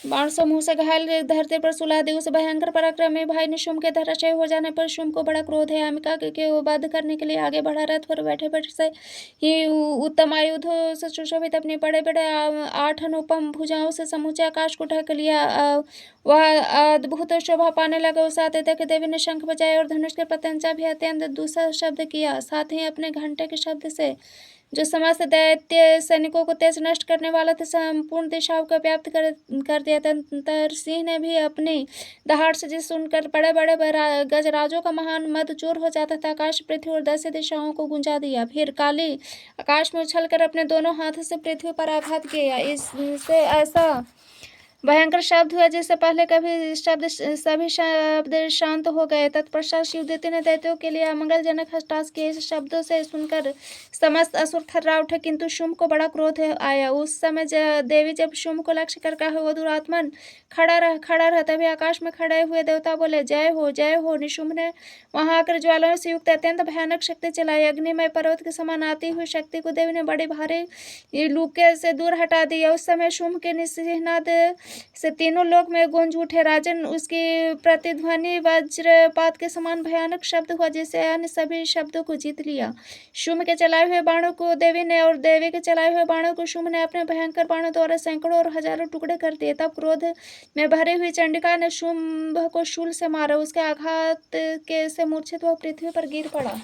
बाण समूह से घायल धरती पर सुला दी। उस भयंकर पराक्रमी भाई निशुम्भ के धराशयी हो जाने पर शुम्भ को बड़ा क्रोध है। अम्बिका के वध करने के लिए आगे बढ़ा। रथ पर बैठे बैठे से ही उत्तम आयुध से सुशोभित अपनी बड़े बड़े 8 अनुपम भुजाओं से समूचे आकाश को ढक लिया। वह अद्भुत शोभा पाने लगे। उस आते तक देवी ने शंख बजाए और धनुष के प्रत्यंचा भी अत्यंत दूसरा शब्द किया। साथ ही अपने घंटे के शब्द से जो समस्त दैत्य सैनिकों को तेज नष्ट करने वाला था संपूर्ण दिशाओं को व्याप्त कर दिया। तंतर सिंह ने भी अपनी दहाड़ से जिस सुनकर बड़े बड़े गजराजों का महान मद चूर हो जाता था। आकाश पृथ्वी और 10 दिशाओं को गुंजा दिया। फिर काली आकाश में उछलकर अपने दोनों हाथों से पृथ्वी पर आघात किया। इससे ऐसा भयंकर शब्द हुआ जिससे पहले कभी सभी शब्द शांत हो गए। तत्पश्चात शिवदूती ने दैत्यों के लिए अमंगलजनक हताश किए। इस शब्दों से सुनकर समस्त असुर थर्रा उठे, किंतु शुम्भ को बड़ा क्रोध आया। उस समय देवी जब शुम्भ को लक्ष्य कर कहा, वो दुरात्मन खड़ा रह। तभी आकाश में खड़े हुए देवता बोले, जय हो जय हो। निशुम्भ ने वहां आकर ज्वालाओं से युक्त अत्यंत भयानक शक्ति चलाई। अग्निमय पर्वत के समान आती हुई शक्ति को देवी ने बड़ी भारी लूके से दूर हटा दिया। उस समय शुम्भ के निसिहनाद से तीनों लोक में गूंज उठे। राजन, उसकी प्रतिध्वनि वज्रपात के समान भयानक शब्द हुआ, जिससे अन्य सभी शब्दों को जीत लिया। शुम्भ के चलाए हुए बाणों को देवी ने और देवी के चलाए हुए बाणों को शुम्भ ने अपने भयंकर बाणों द्वारा सैकड़ों और हजारों टुकड़े कर दिए। तब क्रोध में भरी हुई चंडिका ने शुम्भ को शूल से मारा। उसके आघात के से मूर्छित वह पृथ्वी पर गिर पड़ा।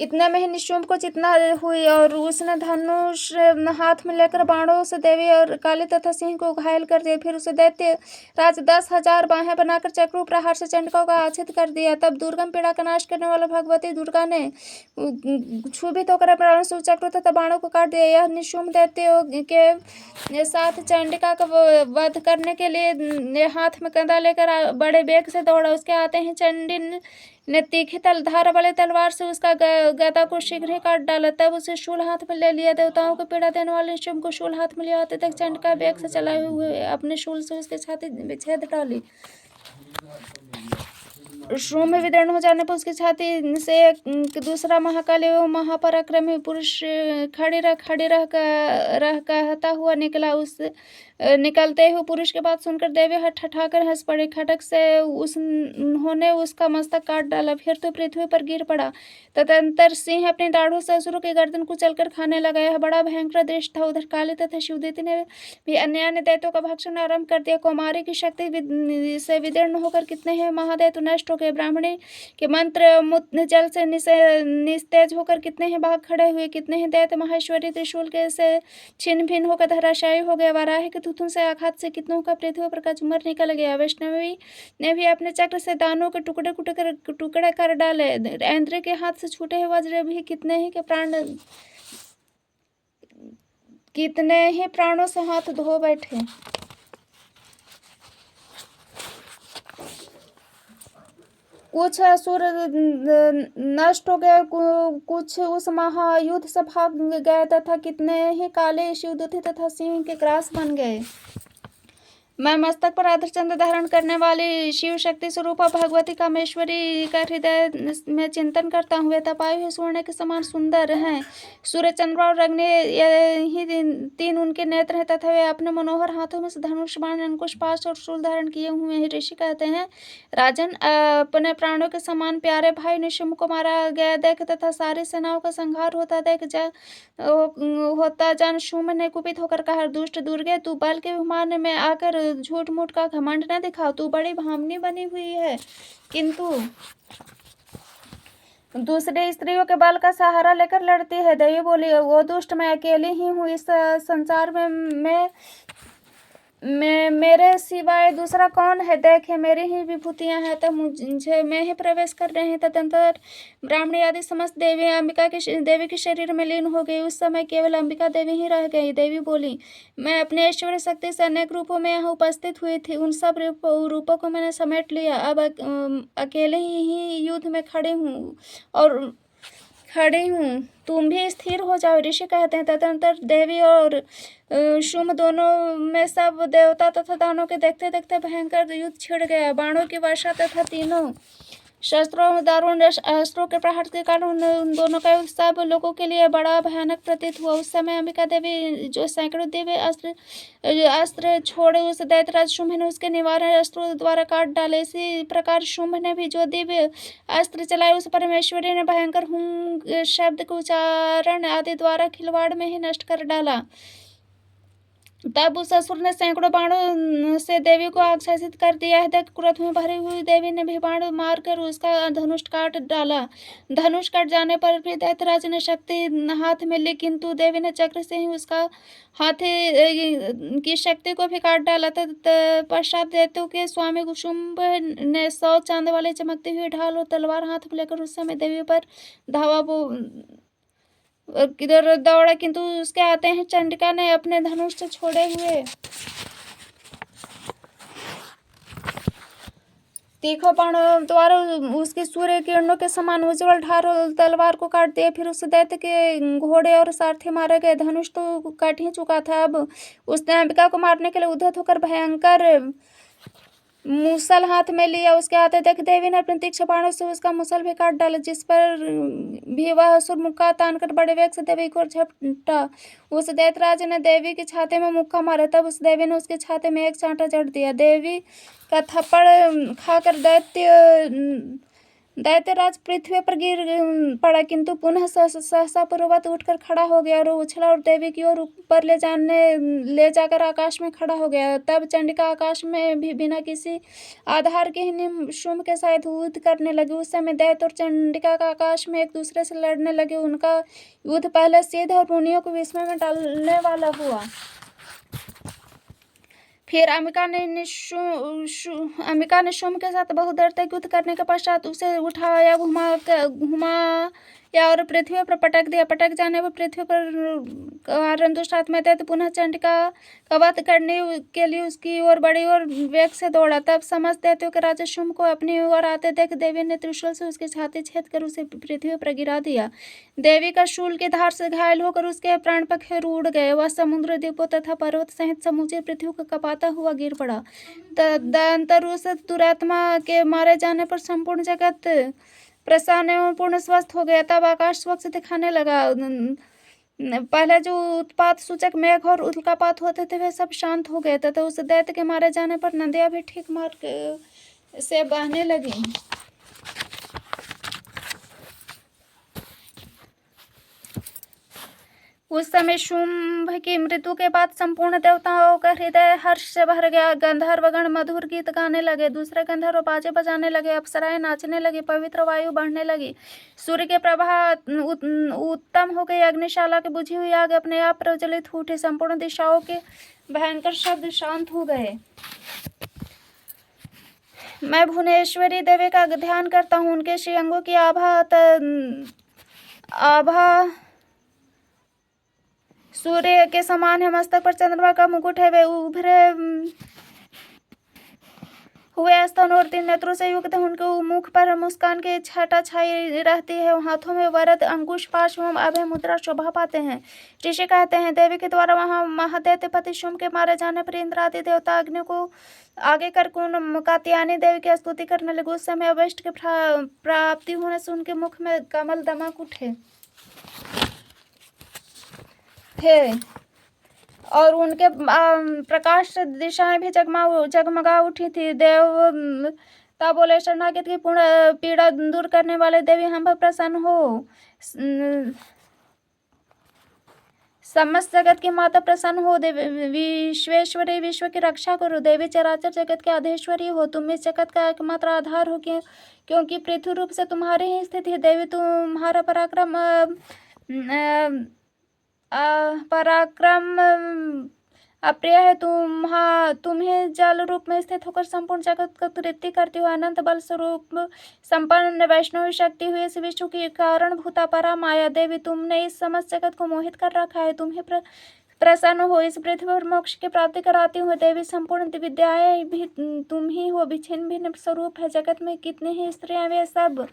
इतने में ही निशुम्भ को चेतना हुई और उसने धनुष हाथ में लेकर बाणों से देवी और काली तथा सिंह को घायल कर दिया। फिर उसे दैत्य राज 10,000 बाहें बनाकर चक्रू प्रहार से चंडिका को आच्छित कर दिया। तब दुर्गम पीड़ा का नाश करने वाला भगवती दुर्गा ने क्षुभित होकर अपने से चक्रू तथा बाणों को काट दिया। यह निशुम्भ दैत्यों के साथ चंडिका का वध करने के लिए हाथ में कंधा लेकर बड़े वेग से दौड़ा। उसके आते ही चंडी ने तीखी धार वाले तलवार से उसका गदा को शीघ्र ही काट डाला। तब उसे शूल हाथ में ले निशुम्भ देवताओं को पीड़ा देने वाले निशुम्भ को शूल हाथ में लिया आते तक चंडिका वेग से चलाए हुए अपने शूल से उसके छाती में छेद डाली। शुम्भ विदीर्ण हो जाने पर उसकी छाती से एक दूसरा महाकाली एवं महापराक्रमी पुरुष खड़ी रह कहता हुआ निकला। उस निकलते हुए पुरुष के बात सुनकर देवी ठठाकर हंस पड़ी। खटक से उन्होंने उसका मस्तक काट डाला। फिर तो पृथ्वी पर गिर पड़ा। तदंतर सिंह अपनी दाढ़ों से असुरों की गर्दन कुचलकर खाने लगा। यह बड़ा भयंकर दृश्य था। उधर काली तथा शिवदूती ने भी अन्य दैत्यों का भक्षण आरंभ कर दिया। कौमारी की शक्ति से विदीर्ण होकर कितने ही महादैत्य नष्ट हो गए। ब्राह्मणी के मंत्र जल से निस्तेज होकर कितने ही भाग खड़े हुए। कितने ही दैत्य माहेश्वरी त्रिशूल के से छिन्न भिन्न होकर धराशायी हो गए। वाराही के थुथुन से आघात से कितनों का पृथ्वी पर कचूमर निकल गया। वैष्णवी ने भी अपने चक्र से दानों के टुकड़े कर डाले। इंद्र के हाथ से छूटे हुए वज्र भी कितने ही प्राणों से हाथ धो बैठे। कुछ असुर नष्ट हो गए, कुछ उस महायुद्ध से भाग गए तथा कितने ही काले शिवदूती तथा सिंह के ग्रास बन गए। मैं मस्तक पर आधारचंद्र धारण करने वाली शिव शक्ति स्वरूपा भगवती कामेश्वरी का हृदय में चिंतन करता हूँ। वे तपाए हुए स्वर्ण के समान सुंदर हैं। सूर्य, चंद्र और अग्नि ही तीन उनके नेत्र हैं तथा वे अपने मनोहर हाथों में धनुष, बाण, अंकुश, पाश और शूल धारण किए हुए हैं। ऋषि कहते हैं, राजन, अपने प्राणों के समान प्यारे भाई निशुम्भ को मारा गया देख तथा सारी सेनाओं का संहार होता देख जन शुम्भ ने कुपित होकर कहा, दुष्ट दुर्गे, तू बल के अभिमान में आकर झूठ मूठ का घमंड न दिखाओ। तू बड़ी भामनी बनी हुई है, किंतु दूसरे स्त्रियों के बल का सहारा लेकर लड़ती है। देवी बोली, वो दुष्ट, मैं अकेली ही हूँ इस संसार में मेरे सिवाय दूसरा कौन है। देखे, मेरी ही विभूतियां हैं, तो मुझे में ही प्रवेश कर रहे हैं। तदंतर ब्राह्मणी आदि समस्त देवी देवी के शरीर में लीन हो गई। उस समय केवल अंबिका देवी ही रह गई। देवी बोली, मैं अपने ऐश्वर्य शक्ति से अनेक रूपों में यहाँ उपस्थित हुई थी। उन सब रूपों को मैंने समेट लिया। अब अकेले ही युद्ध में खड़ी हूँ, तुम भी स्थिर हो जाओ। ऋषि कहते हैं, तदनंतर देवी और शुम्भ दोनों में सब देवता तथा दानों के देखते देखते भयंकर युद्ध छिड़ गया। बाणों की वर्षा तथा तीनों शस्त्रों में दारुण अस्त्रों के प्रहार के कारण उन दोनों का युद्ध सब लोगों के लिए बड़ा भयानक प्रतीत हुआ। उस समय अंबिका देवी जो सैकड़ों दिव्य अस्त्र छोड़े उस दैत्यराज शुंभ ने उसके निवारण अस्त्रों द्वारा काट डाले। इसी प्रकार शुंभ ने भी जो दिव्य अस्त्र चलाए उस परमेश्वरी ने भयंकर हुं शब्द के उच्चारण आदि द्वारा खिलवाड़ में ही नष्ट कर डाला। तब उस असुर ने सैकड़ों बाणों से देवी को आच्छादित कर दिया है। क्रोध में भरी हुई देवी ने भी बाण मारकर उसका धनुष काट डाला। धनुष कट जाने पर भी दैत्यराज ने शक्ति हाथ में ली, किंतु देवी ने चक्र से ही उसका हाथी की शक्ति को भी काट डाला। तत्पश्चात दैत्यों के स्वामी शुंभ ने 100 चांद वाले चमकती हुई ढाल और तलवार हाथ में लेकर उस समय देवी पर धावा किधर दौड़ा, किंतु उसके आते ही चंडिका ने अपने धनुष से छोड़े हुए तीखो बाण द्वारा उसके सूर्य किरणों के समान उज्जवल ढाल तलवार को काट दिया। फिर उस दैत्य के घोड़े और सारथी मारे गए। धनुष तो कट ही चुका था। अब उसने अंबिका को मारने के लिए उद्धत होकर भयंकर मुसल हाथ में लिया। उसके आते देख देवी ने अपने तीक्ष्ण बाणों से उसका मुसल भी काट डाला, जिस पर भी वह असुर मुक्का तानकर बड़े वेग से देवी को झपटा। उस दैत्यराज ने देवी की छाती में मुक्का मारा। तब उस देवी ने उसके छाती में एक चांटा जड़ दिया। देवी का थप्पड़ खाकर दैत्यराज पृथ्वी पर गिर पड़ा, किंतु पुनः सहसा पूर्ववत उठकर खड़ा हो गया और उछला और देवी की ओर ऊपर ले जाकर आकाश में खड़ा हो गया। तब चंडिका आकाश में भी बिना किसी आधार के ही शुंभ के साथ युद्ध करने लगी। उस समय दैत्य और चंडिका का आकाश में एक दूसरे से लड़ने लगे। उनका युद्ध पहले सीधा और मुनियों को विस्मय में डालने वाला हुआ। फिर अंबिका ने शुंभ के साथ बहुत देर तक युद्ध करने के पश्चात उसे उठाया, घुमाया और पृथ्वी पर पटक दिया। पटक जाने पर पृथ्वी पर कारण दुष्ट आत्मा दैत्य पुनः चंडिका का वध करने के लिए उसकी ओर बड़ी और वेग से दौड़ा। तब समस्त दैत्यों के राजा शुंभ को अपनी ओर आते देख देवी ने त्रिशूल से उसकी छाती छेद कर उसे पृथ्वी पर गिरा दिया। देवी का शूल की धार से घायल होकर उसके प्राण पखेरु उड़ गए। वह समुद्र, द्वीपों तथा पर्वत सहित समूचे पृथ्वी को कपाता हुआ गिर पड़ा। तदंतर उस दुरात्मा के मारे जाने पर संपूर्ण जगत प्रसन्न एवं पूर्ण स्वस्थ हो गया। तब आकाश स्वच्छ दिखाने लगा। पहले जो उत्पात सूचक मेघ और उल्कापात होते थे वे सब शांत हो गए तथा उस दैत्य के मारे जाने पर नदियां भी ठीक मार्ग से बहने लगी। उस समय शुंभ की मृत्यु के बाद संपूर्ण देवताओं का हृदय हर्ष से भर गया। गंधर्वगण मधुर गीत गाने लगे, दूसरे गंधर्व बाजे बजाने लगे, अप्सराएं नाचने लगी, पवित्र वायु बढ़ने लगी, सूर्य के प्रभा उत्तम हो गई, अग्निशाला की बुझी हुई आग अपने आप प्रज्वलित उठी, संपूर्ण दिशाओं के भयंकर शब्द शांत हो गए। मैं भुवनेश्वरी देवी का ध्यान करता हूँ। उनके श्री अंगों की आभा सूर्य के समान है। मस्तक पर चंद्रमा का मुकुट है। वे उभरे हुए स्तन और 3 नेत्रों से युक्त है। उनके मुख पर मुस्कान की छटा छाई रहती है। हाथों में वरद, अंकुश, पाश एवं अभय मुद्रा शोभा पाते हैं। ऋषि कहते हैं देवी के द्वारा वहां महादैत्यपति शुंभ के मारे जाने पर इंद्र आदि देवता अग्नि को आगे कर कात्यायनी देवी की स्तुति करने लगे। उस समय अभिष्ट की प्राप्ति होने से उनके मुख में कमल दमक उठे थे और उनके प्रकाश दिशाएं भी जगमगा उठी थी। देवता बोले, शरणागत की पूर्ण पीड़ा दूर करने वाले देवी हम पर प्रसन्न हो। समस्त जगत की माता प्रसन्न हो। देवी विश्वेश्वरी, विश्व की रक्षा करो। देवी चराचर जगत के आधेश्वरी हो। तुम इस जगत का एकमात्र आधार हो, क्योंकि पृथ्वी रूप से तुम्हारी ही स्थिति है। देवी तुम्हारा पराक्रम अप्रिय है। तुम्हें जल रूप में स्थित होकर संपूर्ण जगत को तृप्ति करती हो। अनंत बल स्वरूप संपन्न वैष्णवी शक्ति हुई इस विश्व की कारण भूता परा माया देवी, तुमने इस समस्त जगत को मोहित कर रखा है। तुम्हें प्रसन्न हो। इस पृथ्वी पर मोक्ष की प्राप्ति कराती हो। देवी संपूर्ण विद्याएं भी तुम ही हो। छिन्न भिन्न स्वरूप है। जगत में कितनी ही स्त्रियां, वे सब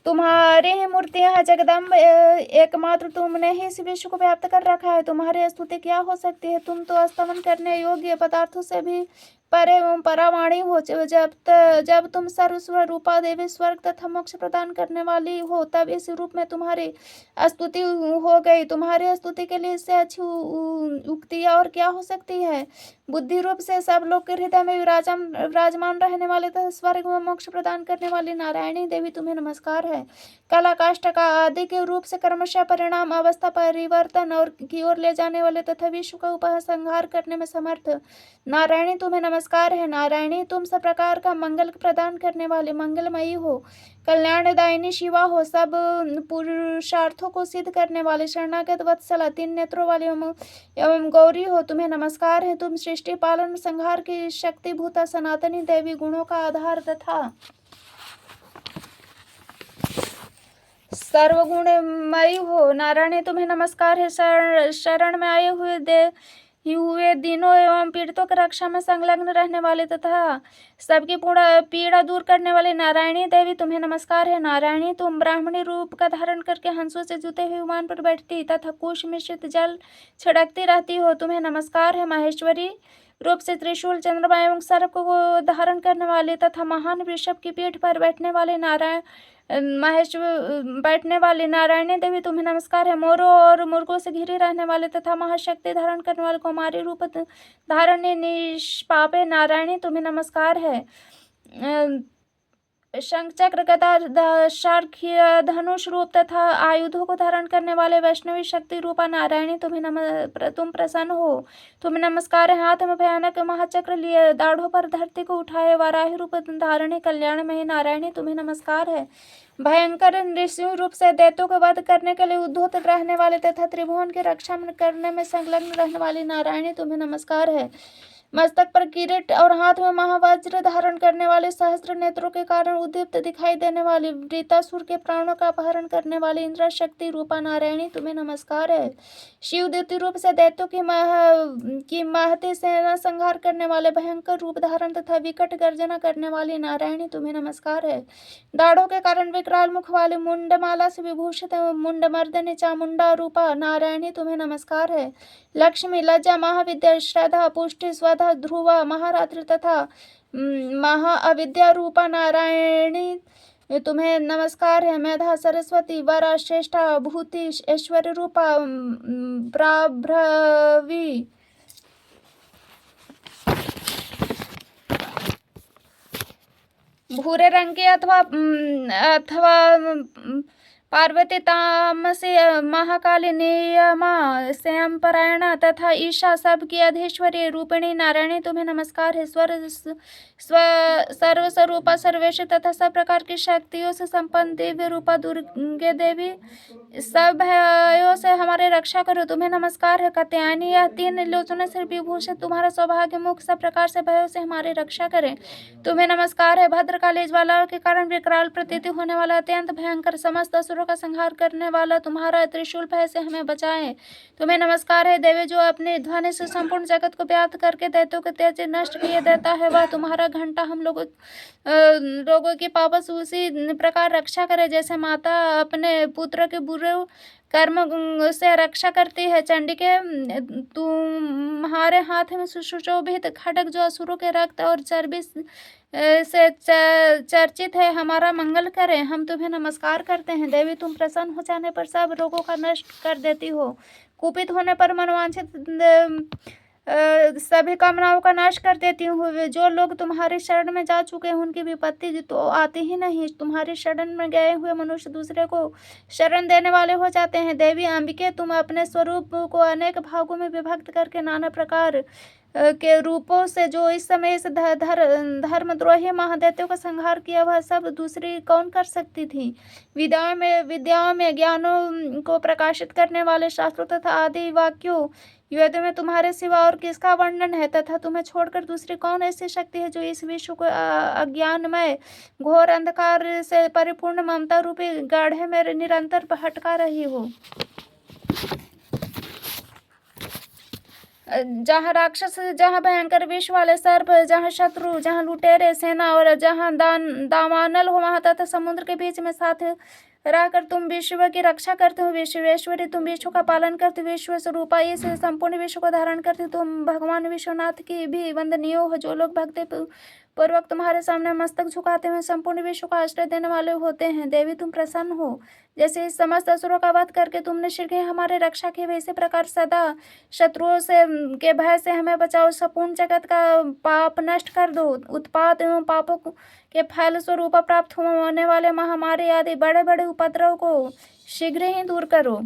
तुम्हारी ही मूर्तियां हैं। जगदम्ब एकमात्र तुमने ही इस विश्व को व्याप्त कर रखा है। तुम्हारी स्तुति क्या हो सकती है। तुम तो स्तमन करने योग्य पदार्थों से भी पर एवं परावाणी हो। जब तुम सर्वस्वरूपा देवी स्वर्ग तथा मोक्ष प्रदान करने वाली हो, तब इस रूप में तुम्हारी स्तुति हो गई। तुम्हारी स्तुति के लिए इससे अच्छी उक्ति और क्या हो सकती है। बुद्धि रूप से सब लोग के हृदय में विराजमान रहने वाले तथा स्वर्ग में मोक्ष प्रदान करने वाली नारायणी देवी तुम्हें नमस्कार है। कला काष्ठ का आदि के रूप से क्रमशः परिणाम अवस्था परिवर्तन और की ओर ले जाने वाले तथा विश्व का उपसंहार करने में समर्थ नारायणी तुम्हें नमस्कार है। नारायणी तुम सब प्रकार का मंगल प्रदान करने वाले मंगलमयी हो, कल्याणदायिनी शिवा हो, सब पुरुषार्थों को सिद्ध करने वाले शरणागत वत्सला, 3 नेत्रों वाले एवं गौरी हो, तुम्हें नमस्कार है। तुम सृष्टि पालन संहार की शक्तिभूता सनातनी देवी, गुणों का आधार तथा सर्वगुणमयी हो। नारायणी तुम्हें नमस्कार है। शरण में आए हुए दिनों एवं पीड़ितों की रक्षा में संलग्न रहने वाले तथा सबकी पीड़ा दूर करने वाले नारायणी देवी तुम्हें नमस्कार है। नारायणी तुम ब्राह्मणी रूप का धारण करके हंसों से जुते हुए विमान पर बैठती तथा कुश मिश्रित जल छिड़कती रहती हो, तुम्हें नमस्कार है। माहेश्वरी रूप से त्रिशूल, चंद्रमा एवं सर्प को धारण करने वाले तथा महान वृषभ की पीठ पर बैठने वाली नारायणी देवी तुम्हें नमस्कार है। मोरों और मुर्गों से घिरे रहने वाले तथा महाशक्ति धारण करने वाले कुमारी रूप धारण निष्पापे नारायणी तुम्हें नमस्कार है। शंख चक्र गदा शार्खीय धनुष रूप तथा आयुधों को धारण करने वाले वैष्णवी शक्ति रूपा नारायणी तुम प्रसन्न हो, तुम्हें नमस्कार है। हाथ में भयानक महाचक्र लिए दाढ़ों पर धरती को उठाए वाराही रूप धारणी कल्याणमयी नारायणी तुम्हें नमस्कार है। भयंकर नृसिंह रूप से दैत्यों को वध करने के लिए उद्धत रहने वाले तथा त्रिभुवन की रक्षा करने में संलग्न रहने वाली नारायणी तुम्हें नमस्कार है। मस्तक पर किरीट और हाथ में महावज्र धारण करने वाले, सहस्त्र नेत्रों के कारण उद्दीप्त दिखाई देने वाली, वृतासुर के प्राणों का अपहरण करने वाली इंद्र शक्ति रूपा नारायणी तुम्हें नमस्कार है। शिव द्युति रूप से दैत्यों की महती सेना संहार करने वाले, भयंकर रूप धारण तथा विकट गर्जना करने वाली नारायणी तुम्हें नमस्कार है। दाढ़ों के कारण विकराल मुख वाली, मुंडमाला से विभूषित मुंडमर्दनी चामुंडा रूपा नारायणी तुम्हें नमस्कार है। लक्ष्मी, लज्जा, महाविद्या, श्रद्धा, पुष्टि, स्वधा, ध्रुवा, महारात्रि तथा महाअविद्या रूपा नारायणी तुम्हें नमस्कार है। मेधा, सरस्वती, वरा, श्रेष्ठा, भूति, ऐश्वर्य रूपा प्राभ्रवी भूरे रंग की अथवा पार्वती, तामसी, महाकाली, नियमा, श्यामपरायणा तथा ईशा सबकी अधीश्वरी रूपिणी नारायणी तुम्हें नमस्कार है। सर्वस्वरूपा, सर्वेश तथा सब प्रकार की शक्तियों से संपन्न दिव्य रूपा दुर्गे देवी, सब भयों से हमारे रक्षा करो, तुम्हें नमस्कार है। कात्यायनी, यह 3 लोचनों से विभूषित तुम्हारा सौभाग्य मुख सब प्रकार से भयों से हमारे रक्षा करे, तुम्हें नमस्कार है। भद्रकाली, ज्वालाओं के कारण विकराल प्रतीति होने वाला, अत्यंत भयंकर, समस्त असुरों का संहार करने वाला तुम्हारा त्रिशूल भय से हमें बचाए, तुम्हें नमस्कार है। देवी, जो अपने ध्वनि से संपूर्ण जगत को व्याप्त करके दैत्यों के तेज नष्ट किए देता है, वह तुम्हारा घंटा हम लोगों की पापस उसी प्रकार रक्षा करे जैसे माता अपने पुत्र के बुरे कर्म से रक्षा करती है। चंडिके, तुम्हारे हाथ में सुशोभित खड्ग जो असुरों के रक्त और चर्बी से चर्चित है, हमारा मंगल करे, हम तुम्हें नमस्कार करते हैं। देवी, तुम प्रसन्न हो जाने पर सब रोगों का नष्ट कर देती हो, कुपित होने पर मनवांछित सभी कामनाओं का नाश कर देती हूँ। जो लोग तुम्हारी शरण में जा चुके हैं उनकी विपत्ति तो आती ही नहीं, तुम्हारी शरण में गए हुए मनुष्य दूसरे को शरण देने वाले हो जाते हैं। देवी अंबिके, तुम अपने स्वरूप को अनेक भागों में विभक्त करके नाना प्रकार के रूपों से जो इस समय इस धर्मद्रोही महादैत्यों का संहार किया, वह सब दूसरी कौन कर सकती थी। विद्याओं में ज्ञानों को प्रकाशित करने वाले शास्त्रों तथा आदि वाक्यों वेद में तुम्हारे सिवा और किसका वर्णन है, तथा तुम्हें छोड़कर दूसरी कौन ऐसी शक्ति है जो इस विश्व को अज्ञानमय घोर अंधकार से परिपूर्ण ममता रूपी गाढ़े में निरंतर भटका रही हो। जहाँ राक्षस, जहाँ भयंकर विष वाले सर्प, जहाँ शत्रु, जहाँ लुटेरे सेना और जहाँ दावानल हो, वहाँ तथा समुद्र के बीच में साथ रहकर तुम विश्व की रक्षा करते हो। विश्वेश्वरी, तुम विश्व का पालन करते हो। विश्व स्वरूपा, इस संपूर्ण विश्व को धारण करते हो। तुम भगवान विश्वनाथ की भी वंदनीय हो। जो लोग भक्ति पूर्वक तुम्हारे सामने मस्तक झुकाते हुए संपूर्ण विश्व को आश्रय देने वाले होते हैं। देवी, तुम प्रसन्न हो। जैसे इस समस्त असुरों का वध करके तुमने शीघ्र ही हमारे रक्षा की, वैसे प्रकार सदा शत्रुओं से के भय से हमें बचाओ। संपूर्ण जगत का पाप नष्ट कर दो। उत्पात एवं पापों के फल स्वरूप प्राप्त होने वाले महामारी आदि बड़े बड़े उपद्रव को शीघ्र ही दूर करो।